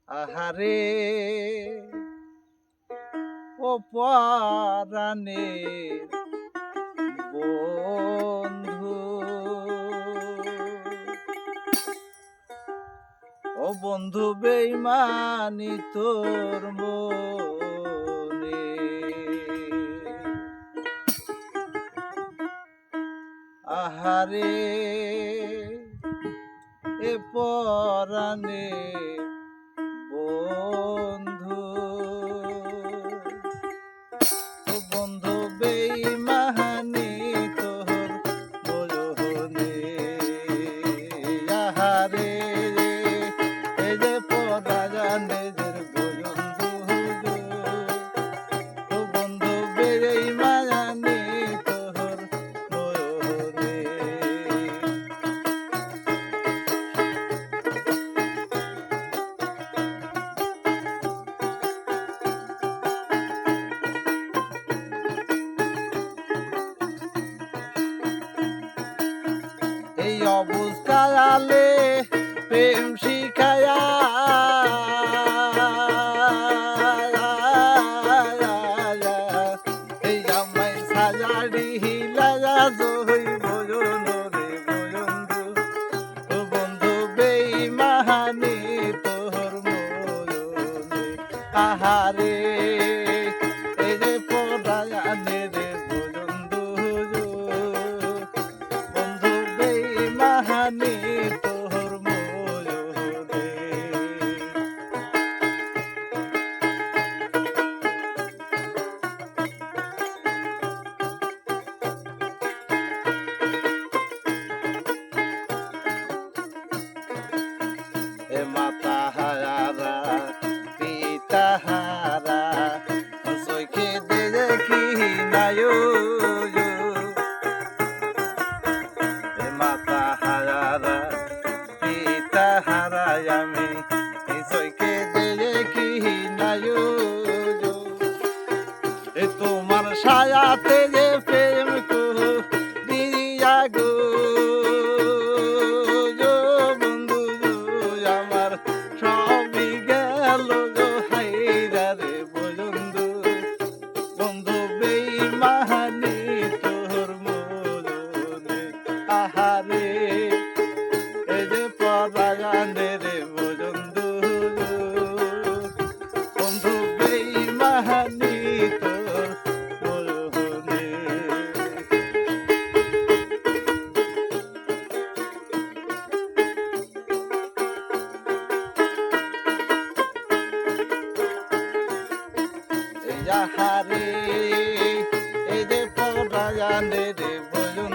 আহারে ও পরাণের বন্ধু, ও বন্ধু বেঈমানি তোর মনে, আহারে এ পরাণের বন্ধু, ও বন্ধু বেঈমানি তোর মনে, আহারে এই যে পরাণের বন্ধু, ও বন্ধু বেঈমানি তোর মনে। এই অবস্থালে প্রেম শিখায়া এই আমায় সাজাড়ি হিলায়া জই বজনু রে বজন্দু, ও বন্ধু বেঈমানি তোর মনে, আহারে এই যে পরাণে রে বজন্দু, বেঈমানি তোর মনে। এ মাতা হারা পিতা হারা সইকে দেখি নায়ো, এ মাতা হারা পিতা হারাই আমি সইকে দেখি নায়ো, এ তোমার ছায়াতে যে প্রেম করিয়া গো বন্ধু, আমার সবই গেল গো হাইরা রে বন্ধু, বন্ধু বেঈমানি তোর মনে, আহারে এই যে পরাণে রে বন্ধু, বন্ধু বেঈমানি তোর মনে। এই আহারে এই যে পরাণে রে বন্ধু,